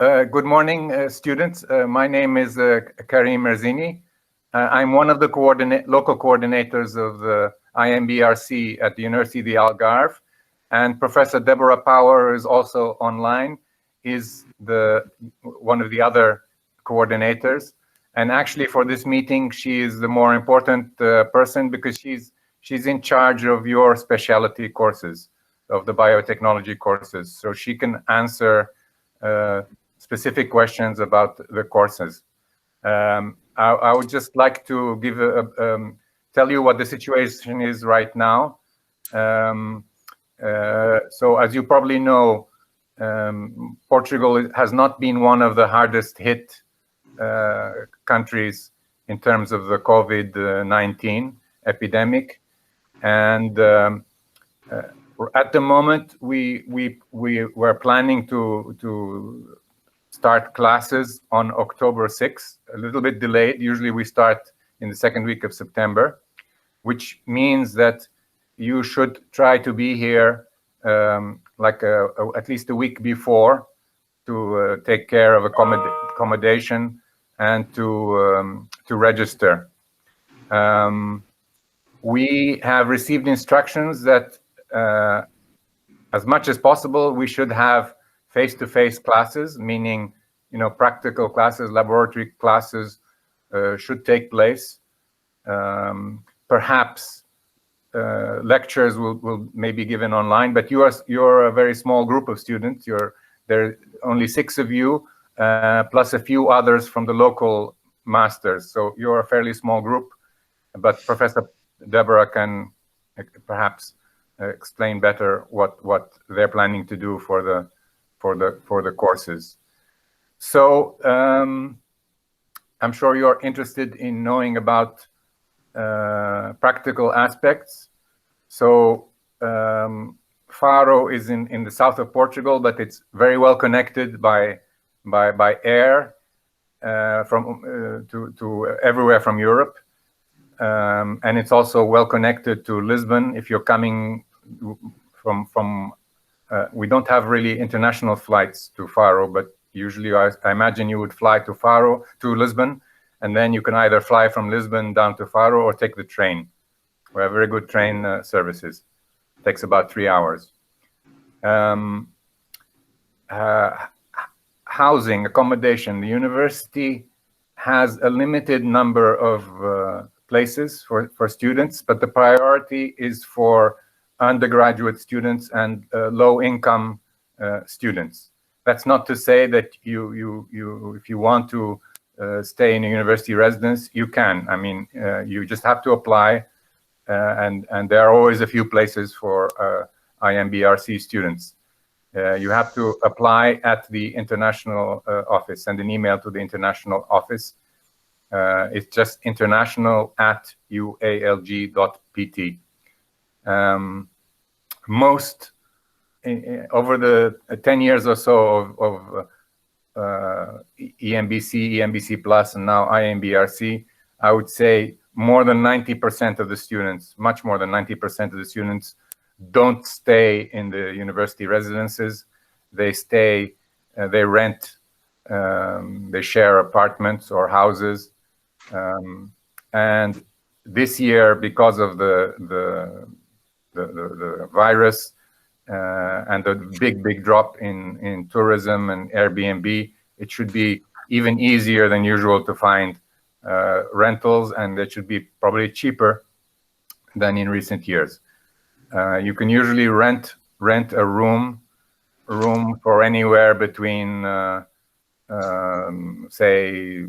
Good morning, students. My name is Karim Merzini. I'm one of the local coordinators of the IMBRSea at the University of the Algarve, and Professor Deborah Power is also online, is one of the other coordinators. And actually for this meeting, she is the more important person because she's in charge of your specialty courses, of the biotechnology courses. So she can answer specific questions about the courses. I would just like to give tell you what the situation is right now. So as you probably know, Portugal has not been one of the hardest hit countries in terms of the COVID-19 epidemic, and at the moment we were planning to start classes on October 6th, a little bit delayed. Usually we start in the second week of September, which means that you should try to be here at least a week before to take care of accommodation and to register. We have received instructions that as much as possible we should have face-to-face classes, meaning, practical classes, laboratory classes should take place. Perhaps lectures will maybe given online, but you're a very small group of students. There are only 6 of you, plus a few others from the local masters. So you're a fairly small group, but Professor Deborah can perhaps explain better what they're planning to do for the courses. So I'm sure you're interested in knowing about practical aspects. So Faro is in the south of Portugal, but it's very well connected by air to everywhere from Europe, and it's also well connected to Lisbon. If you're coming from we don't have really international flights to Faro, but usually I imagine you would fly to Lisbon, and then you can either fly from Lisbon down to Faro or take the train. We have very good train services. It takes about 3 hours. Housing, accommodation. The university has a limited number of places for students, but the priority is for undergraduate students and low-income students. That's not to say that if you want to stay in a university residence, you can. I mean, you just have to apply, and there are always a few places for IMBRSea students. You have to apply at the international office, send an email to the international office. It's just international@ualg.pt. Over the 10 years or so of EMBC Plus, and now IMBRSea, I would say more than 90% of the students, much more than 90% of the students, don't stay in the university residences. They stay, they rent, they share apartments or houses. And this year, because of the virus and the big drop in tourism and Airbnb, it should be even easier than usual to find rentals, and it should be probably cheaper than in recent years. You can usually rent a room for anywhere between say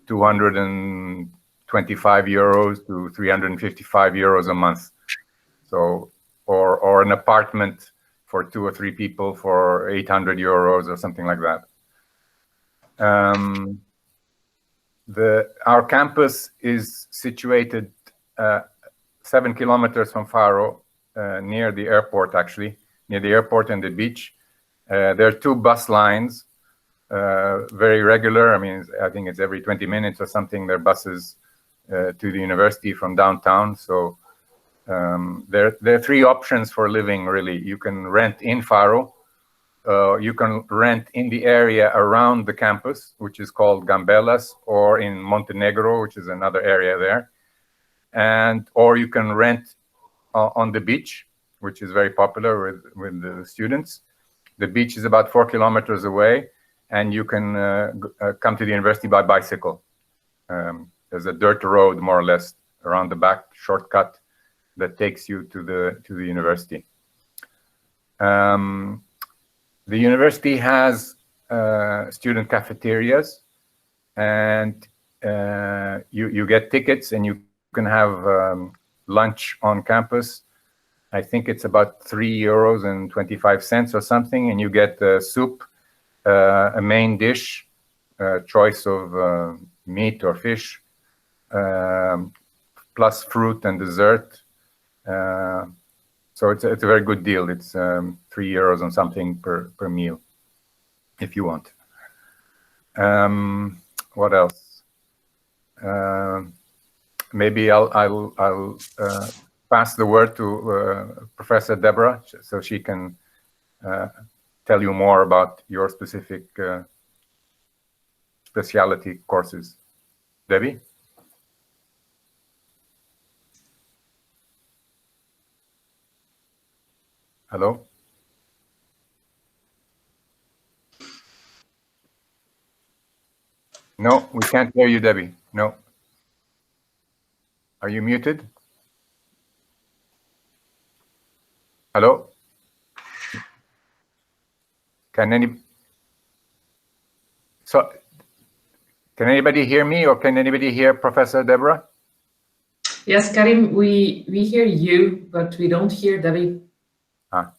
225 euros to 355 euros a month. So, or an apartment for 2 or 3 people for 800 euros or something like that. Our campus is situated 7 kilometers from Faro, near the airport, actually, near the airport and the beach. There are 2 bus lines, very regular. I mean, I think it's every 20 minutes or something. There are buses to the university from downtown. So there are 3 options for living, really. You can rent in Faro, you can rent in the area around the campus, which is called Gambelas, or in Montenegro, which is another area there. Or you can rent on the beach, which is very popular with the students. The beach is about 4 kilometers away, and you can come to the university by bicycle. There's a dirt road, more or less, around the back, shortcut that takes you to the university. The university has student cafeterias, and you get tickets, and you can have lunch on campus. I think it's about €3.25 or something, and you get soup, a main dish, choice of meat or fish, plus fruit and dessert. So it's a very good deal. It's €3 and something per meal, if you want. What else? Maybe I'll pass the word to Professor Deborah, so she can tell you more about your specific specialty courses. Debbie? Hello? No, we can't hear you, Debbie. No. Are you muted? Hello? Can anybody hear me, or can anybody hear Professor Deborah? Yes, Karim, we hear you, but we don't hear Debbie. Ah.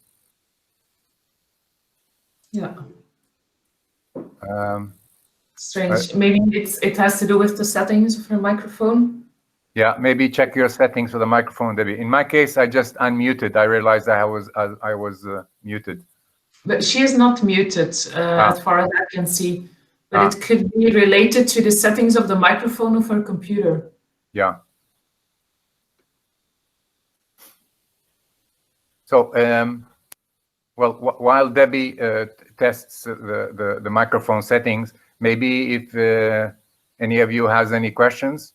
Yeah. Strange. Maybe it has to do with the settings of her microphone. Yeah, maybe check your settings for the microphone, Debbie. In my case, I just unmuted. I realized I was muted. But she is not muted, as far as I can see. But it could be related to the settings of the microphone of her computer. Yeah. So, well, while Debbie tests the microphone settings, maybe if any of you has any questions.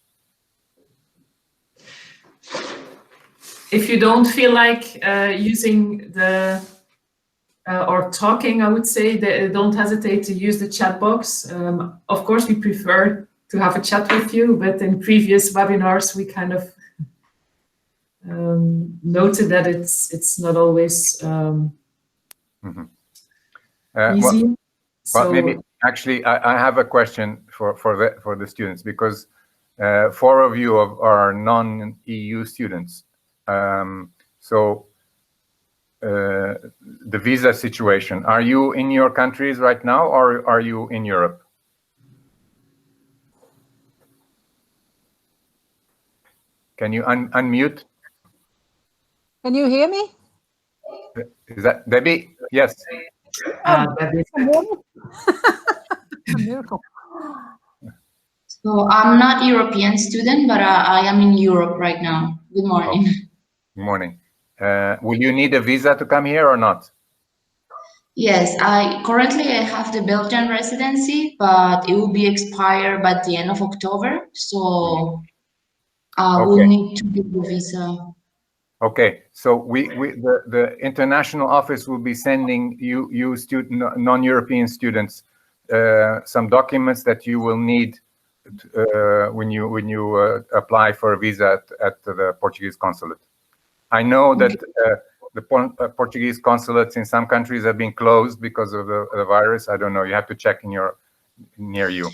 If you don't feel like using the or talking, I would say, don't hesitate to use the chat box. Of course, we prefer to have a chat with you, but in previous webinars, we kind of noted that it's not always easy. Well, maybe actually, I have a question for the students, because 4 of you are non-EU students. So the visa situation, are you in your countries right now, or are you in Europe? Can you unmute? Can you hear me? Is that Debbie? Yes. A miracle. So I'm not a European student, but I am in Europe right now. Good morning. Okay. Good morning. Will you need a visa to come here or not? Yes, currently I have the Belgian residency, but it will be expired by the end of October. So I will need to get the visa. Okay, so the international office will be sending you non-European students some documents that you will need when you apply for a visa at the Portuguese consulate. I know that the Portuguese consulates in some countries have been closed because of the virus. I don't know. You have to check near you.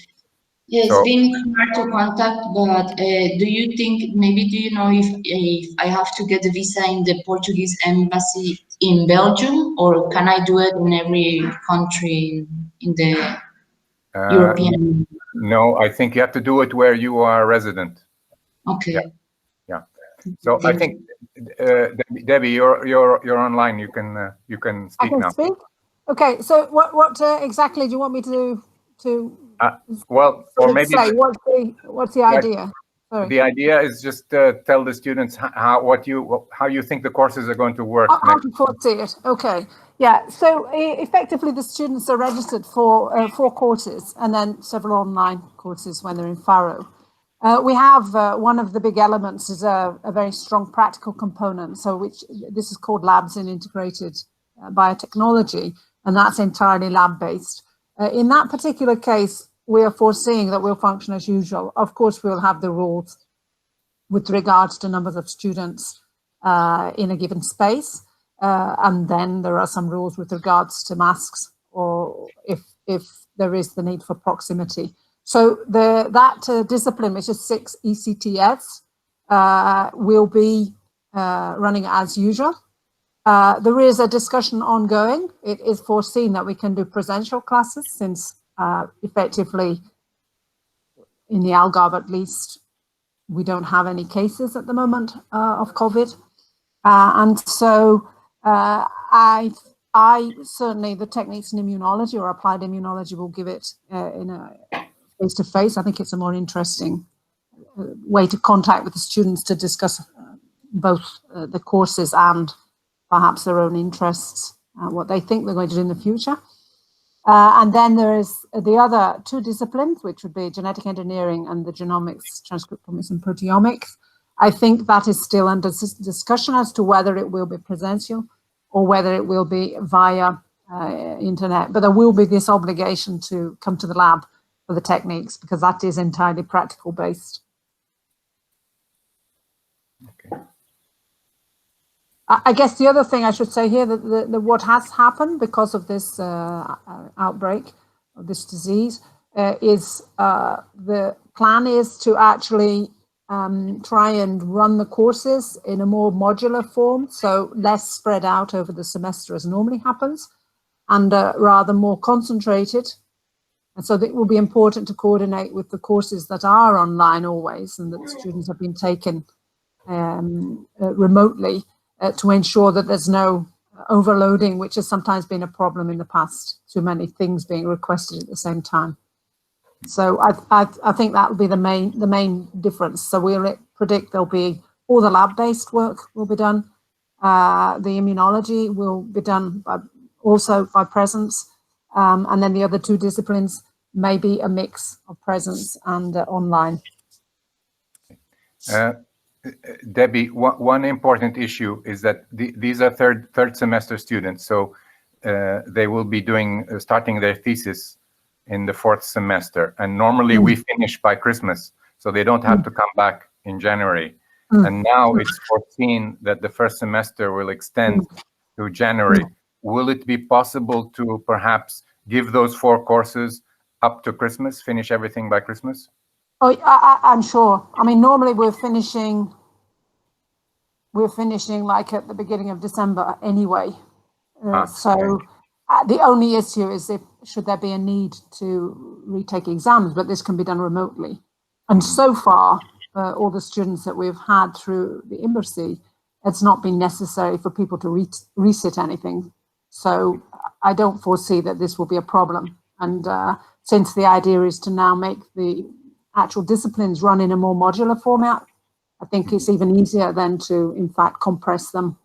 Yeah, it's been hard to contact, but do you know if I have to get the visa in the Portuguese embassy in Belgium, or can I do it in every country in the European? No, I think you have to do it where you are resident. Okay. Yeah. So I think Debbie, you're online. You can speak now. I can speak. Okay. So what exactly do you want me to well, or maybe say? What's the idea? Sorry. The idea is just to tell the students how you think the courses are going to work. How to foresee it. Okay. Yeah. So effectively, the students are registered for 4 courses and then several online courses when they're in Faro. We have one of the big elements is a very strong practical component. So this is called Labs in Integrated Biotechnology, and that's entirely lab-based. In that particular case, we are foreseeing that we'll function as usual. Of course, we'll have the rules with regards to numbers of students in a given space. And then there are some rules with regards to masks, or if there is the need for proximity. So that discipline, which is 6 ECTS, will be running as usual. There is a discussion ongoing. It is foreseen that we can do presential classes since effectively in the Algarve at least, we don't have any cases at the moment of COVID. And so I certainly, the techniques in immunology or applied immunology will give it in a face-to-face. I think it's a more interesting way to contact with the students to discuss both the courses and perhaps their own interests, what they think they're going to do in the future. And then there is the other 2 disciplines, which would be genetic engineering and the genomics, transcriptomics and proteomics. I think that is still under discussion as to whether it will be presential or whether it will be via internet. But there will be this obligation to come to the lab for the techniques, because that is entirely practical based. Okay. I guess the other thing I should say here, that what has happened because of this outbreak of this disease is the plan is to actually try and run the courses in a more modular form, so less spread out over the semester as normally happens, and rather more concentrated. And so it will be important to coordinate with the courses that are online always and that students have been taken remotely, to ensure that there's no overloading, which has sometimes been a problem in the past, too many things being requested at the same time. So I think that will be the main difference. So we'll predict there'll be all the lab-based work will be done. The immunology will be done also by presence. And then the other 2 disciplines may be a mix of presence and online. Debbie, one important issue is that these are third semester students, so they will be starting their thesis in the 4th semester, and normally we finish by Christmas, so they don't have to come back in January. And now it's foreseen that the 1st semester will extend to January. Will it be possible to perhaps give those 4 courses up to Christmas, finish everything by Christmas? Oh, I'm sure. I mean, normally we're finishing like at the beginning of December anyway. So the only issue is should there be a need to retake exams, but this can be done remotely. And so far, all the students that we've had through the IMBRSea, it's not been necessary for people to resit anything. So I don't foresee that this will be a problem. And since the idea is to now make the actual disciplines run in a more modular format, I think it's even easier then to, in fact, compress them.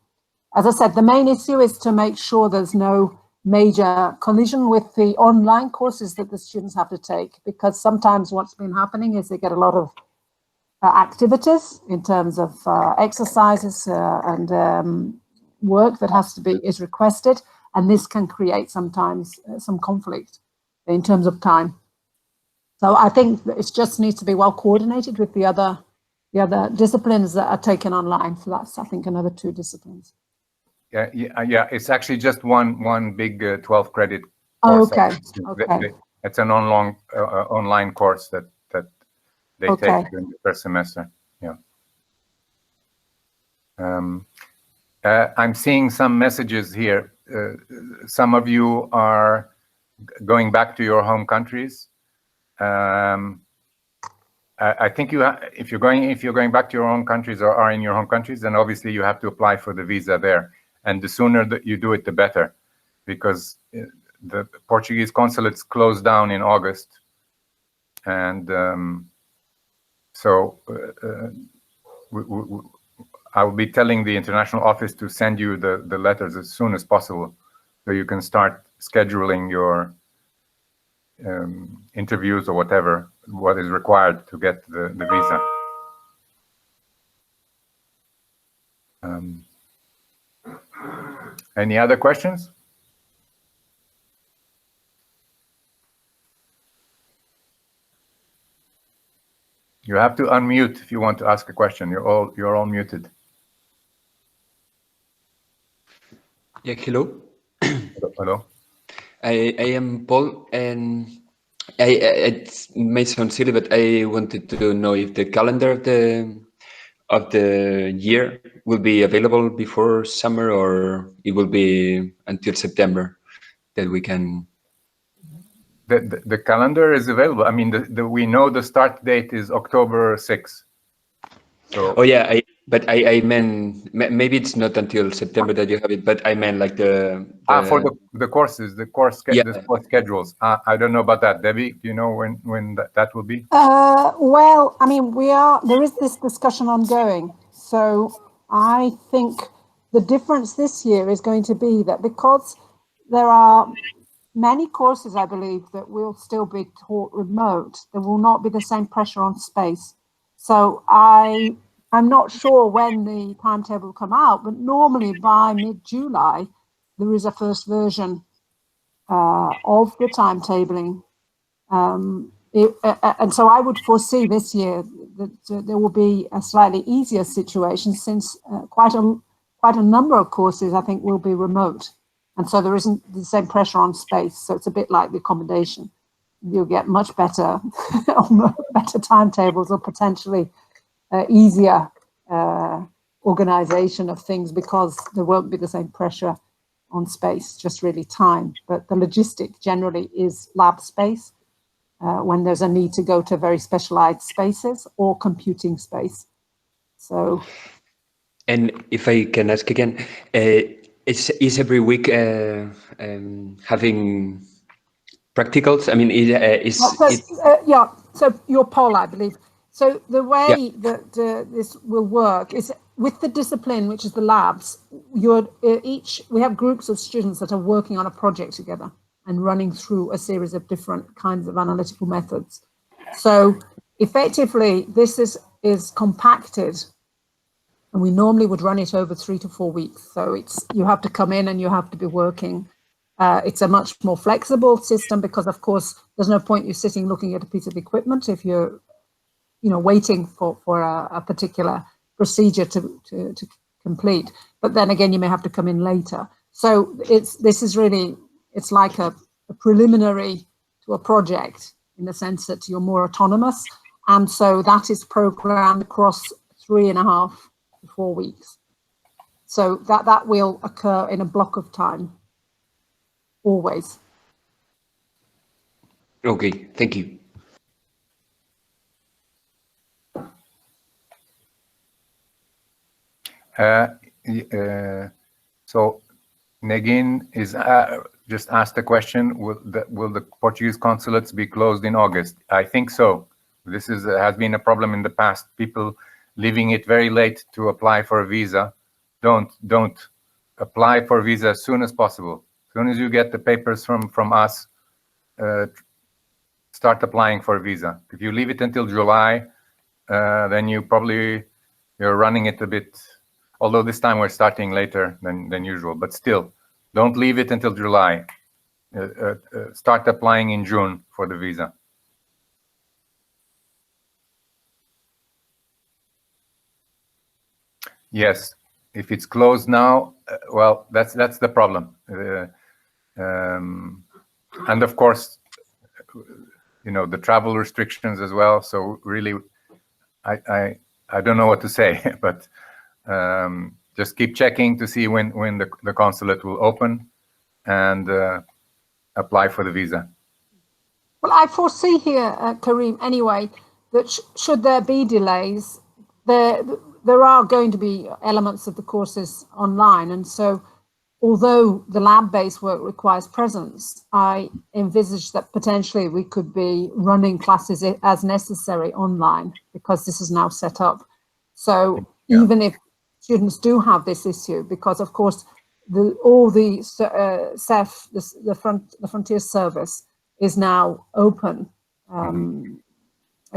As I said, the main issue is to make sure there's no major collision with the online courses that the students have to take, because sometimes what's been happening is they get a lot of activities in terms of exercises and work that is requested, and this can create sometimes some conflict in terms of time. So I think it just needs to be well coordinated with the other disciplines that are taken online. So that's, I think, another 2 disciplines. Yeah. It's actually just one big 12 credit course. Okay. It's an online course that they take during the 1st semester. Yeah. I'm seeing some messages here. Some of you are going back to your home countries. I think if you're going back to your own countries or are in your home countries, then obviously you have to apply for the visa there, and the sooner that you do it, the better, because the Portuguese consulates closed down in August, and So I will be telling the international office to send you the letters as soon as possible, so you can start scheduling your interviews or whatever, what is required to get the visa. Any other questions? You have to unmute if you want to ask a question. You're all muted. Yeah, hello. Hello. I am Paul, and it may sound silly, but I wanted to know if the calendar of the year will be available before summer, or it will be until September that we can. The calendar is available. I mean, we know the start date is October 6th. So, Oh yeah, but I meant maybe it's not until September that you have it, but I meant like for the courses, the course schedules. I don't know about that. Debbie, do you know when that will be? Well, I mean, there is this discussion ongoing. So I think the difference this year is going to be that because there are many courses, I believe, that will still be taught remote, there will not be the same pressure on space. So I'm not sure when the timetable will come out, but normally by mid-July, there is a first version of the timetabling. And so I would foresee this year that there will be a slightly easier situation, since quite a number of courses, I think, will be remote. And so there isn't the same pressure on space. So it's a bit like the accommodation. You'll get much better, better timetables, or potentially easier organization of things, because there won't be the same pressure on space, just really time. But the logistic generally is lab space when there's a need to go to very specialized spaces or computing space. So. And if I can ask again, is every week having practicals? I mean, yeah. So you're Paul, I believe. So the way that this will work is with the discipline, which is the labs. We have groups of students that are working on a project together and running through a series of different kinds of analytical methods. So effectively, this is compacted, and we normally would run it over 3 to 4 weeks. So you have to come in and you have to be working. It's a much more flexible system, because, of course, there's no point you sitting looking at a piece of equipment if you're, waiting for a particular procedure to complete. But then again, you may have to come in later. So it's like a preliminary to a project, in the sense that you're more autonomous. And so that is programmed across 3.5 to 4 weeks. So that will occur in a block of time. Always. Okay, thank you. So Negin is just asked a question: Will the Portuguese consulates be closed in August? I think so. This has been a problem in the past. People leaving it very late to apply for a visa. Don't apply for a visa as soon as possible. As soon as you get the papers from us, start applying for a visa. If you leave it until July, then you're running it a bit. Although this time we're starting later than usual, but still, don't leave it until July. Start applying in June for the visa. Yes, if it's closed now, well, that's the problem. And of course, the travel restrictions as well. So really, I don't know what to say, but just keep checking to see when the consulate will open and apply for the visa. Well, I foresee here, Karim, anyway, that should there be delays, there are going to be elements of the courses online. And so although the lab-based work requires presence, I envisage that potentially we could be running classes as necessary online, because this is now set up. So even if students do have this issue, because of course all the CEF, the Frontier Service, is now open.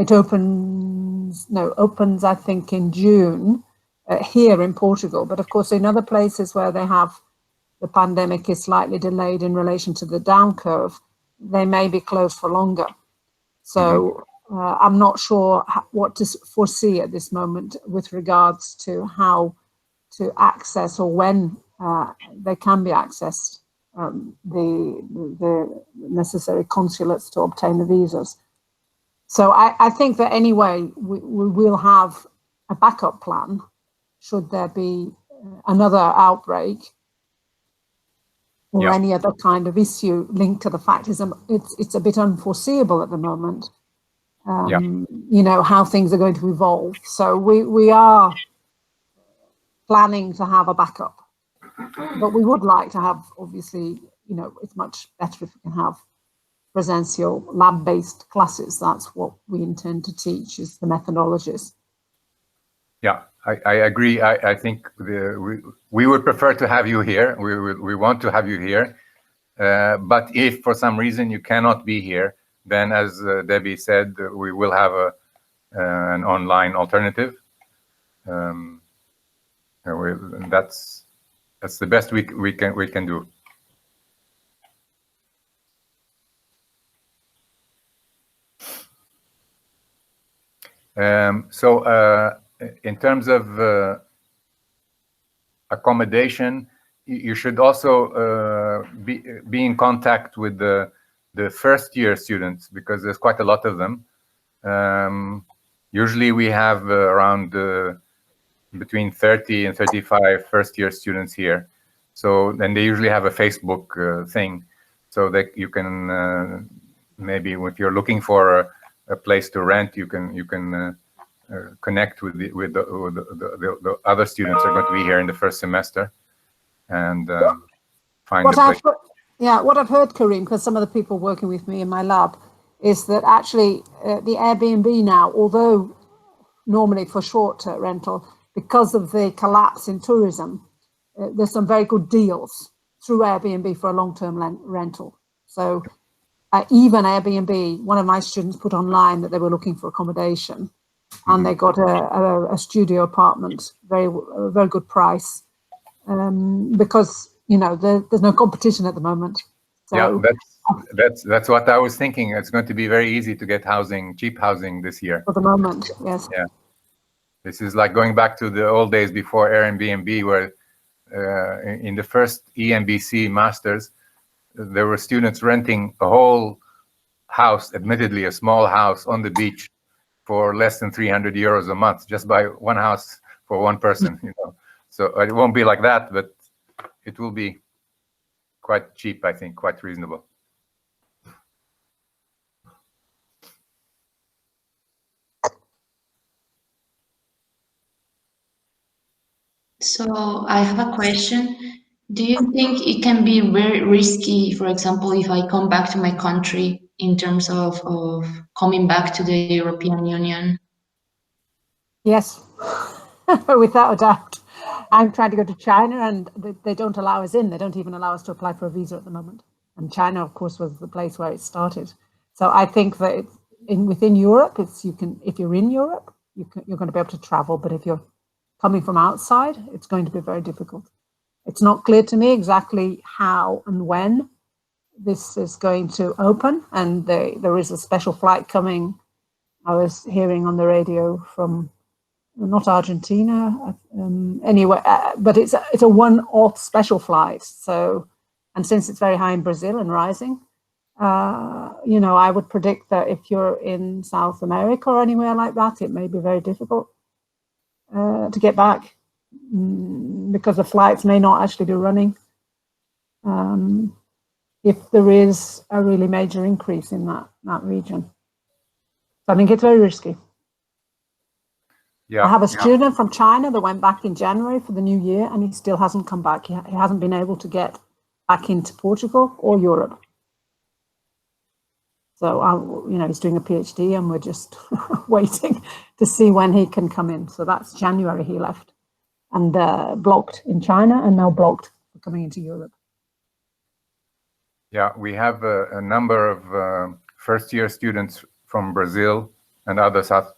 It opens I think in June here in Portugal, but of course in other places where they have the pandemic is slightly delayed in relation to the down curve, they may be closed for longer. So I'm not sure what to foresee at this moment with regards to how to access or when they can be accessed, the necessary consulates to obtain the visas. So I think that anyway, we will have a backup plan should there be another outbreak or any other kind of issue linked to the fact is it's a bit unforeseeable at the moment. You know, how things are going to evolve. So we are planning to have a backup, but we would like to have, obviously, you know, it's much better if we can have presential lab-based classes. That's what we intend to teach, is the methodologies. Yeah, I agree. I think we would prefer to have you here. We want to have you here. But if for some reason you cannot be here, then as Debbie said, we will have an online alternative. That's the best we can do. So in terms of accommodation, you should also be in contact with the first year students, because there's quite a lot of them. Usually we have around between 30 and 35 first year students here. So then they usually have a Facebook thing, so that you can maybe if you're looking for a place to rent, you can connect with the other students who are going to be here in the first semester, and find a place. What I've heard, Karim, because some of the people working with me in my lab, is that actually the Airbnb now, although normally for short rental, because of the collapse in tourism, there's some very good deals through Airbnb for a long-term rental. So even Airbnb, one of my students put online that they were looking for accommodation, and they got a studio apartment, very good price, because, you know, there's no competition at the moment. So, yeah, that's what I was thinking. It's going to be very easy to get housing, cheap housing this year. For the moment, yes. Yeah, this is like going back to the old days before Airbnb, where in the first IMBRSea masters, there were students renting a whole house, admittedly a small house on the beach, for less than 300 euros a month, just by one house for one person. You know, so it won't be like that, but it will be quite cheap, I think, quite reasonable. So I have a question. Do you think it can be very risky, for example, if I come back to my country in terms of coming back to the European Union? Yes, without a doubt. I'm trying to go to China, and they don't allow us in. They don't even allow us to apply for a visa at the moment. And China, of course, was the place where it started. So I think that within Europe, if you're in Europe, you're going to be able to travel. But if you're coming from outside, it's going to be very difficult. It's not clear to me exactly how and when this is going to open. And there is a special flight coming. I was hearing on the radio from, not Argentina, anyway, but it's a one-off special flight. So, and since it's very high in Brazil and rising, you know, I would predict that if you're in South America or anywhere like that, it may be very difficult to get back, because the flights may not actually be running if there is a really major increase in that region. So I think it's very risky. Yeah. I have a student from China that went back in January for the new year, and he still hasn't come back. He hasn't been able to get back into Portugal or Europe. So, he's doing a PhD, and we're just waiting to see when he can come in. So that's January he left, and blocked in China, and now blocked for coming into Europe. Yeah, we have a number of first-year students from Brazil and other South,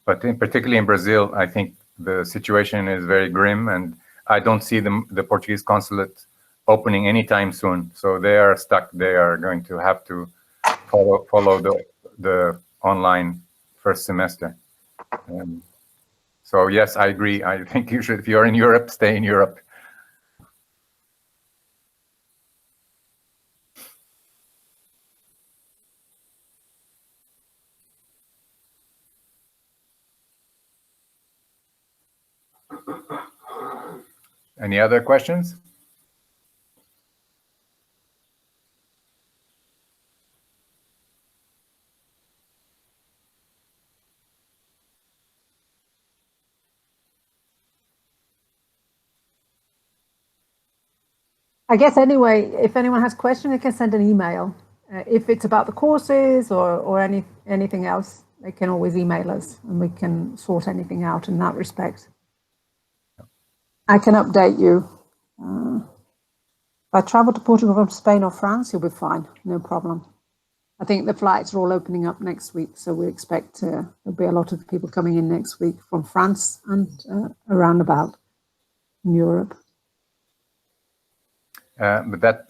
but particularly in Brazil, I think the situation is very grim, and I don't see the Portuguese consulate opening anytime soon. So they are stuck. They are going to have to follow the online first semester. So yes, I agree. I think you should, if you're in Europe, stay in Europe. Any other questions? I guess anyway, if anyone has questions, they can send an email. If it's about the courses or anything else, they can always email us, and we can sort anything out in that respect. I can update you. If I travel to Portugal from Spain or France, you'll be fine, no problem. I think the flights are all opening up next week, so we expect there'll be a lot of people coming in next week from France and around about in Europe. But that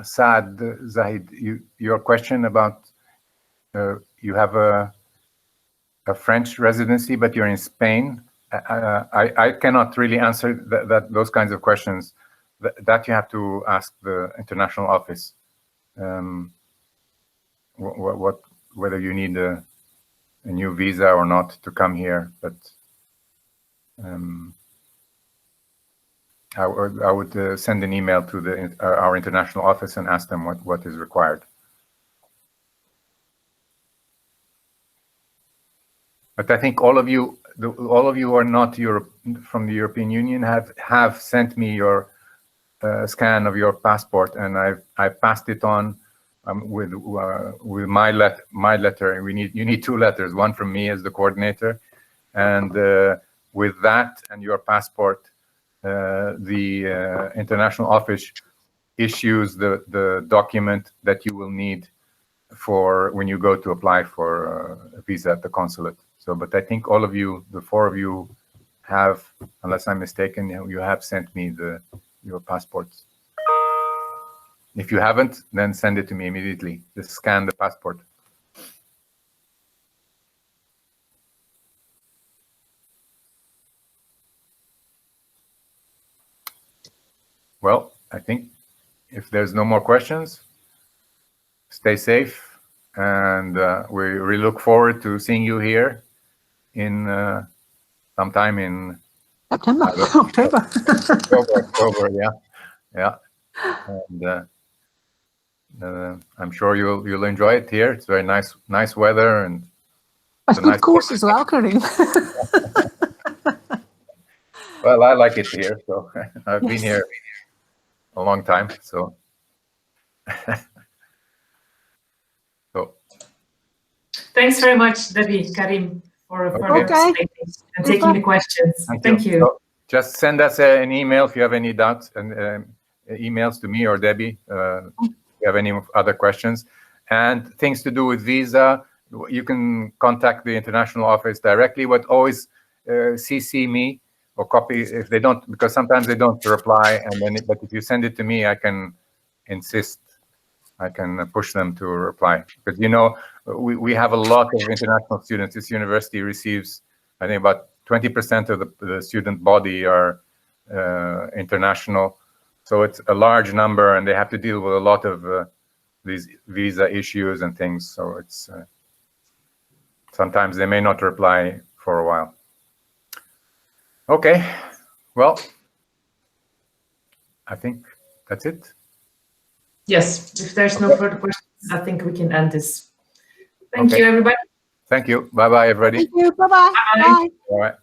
Saad, Zahid, your question about you have a French residency, but you're in Spain. I cannot really answer those kinds of questions. That you have to ask the international office. Whether you need a new visa or not to come here, but I would send an email to our international office and ask them what is required. But I think all of you who are not from the European Union have sent me your scan of your passport, and I passed it on with my letter. You need two letters, one from me as the coordinator, and with that and your passport, the international office issues the document that you will need for when you go to apply for a visa at the consulate. So, but I think all of you, the four of you, have, unless I'm mistaken, you have sent me your passports. If you haven't, then send it to me immediately. Just scan the passport. Well, I think if there's no more questions, stay safe, and we really look forward to seeing you here in sometime in September, October. October, yeah. And I'm sure you'll enjoy it here. It's very nice weather, and It's a good course as well, Karim. Well, I like it here, so I've been here a long time, so. Thanks very much, Debbie, Karim, for participating and taking the questions. Thank you. So just send us an email if you have any doubts, and emails to me or Debbie if you have any other questions. And things to do with visa, you can contact the international office directly, but always CC me or copy if they don't, because sometimes they don't reply, and then but if you send it to me, I can insist. I can push them to reply, because we have a lot of international students. This university receives, I think, about 20% of the student body are international, so it's a large number, and they have to deal with a lot of these visa issues and things. So it's sometimes they may not reply for a while. Okay, well, I think that's it. Yes, if there's no further questions, I think we can end this. Thank you, everybody. Thank you. Bye-bye, everybody. Thank you. Bye-bye. Bye. Bye. All right.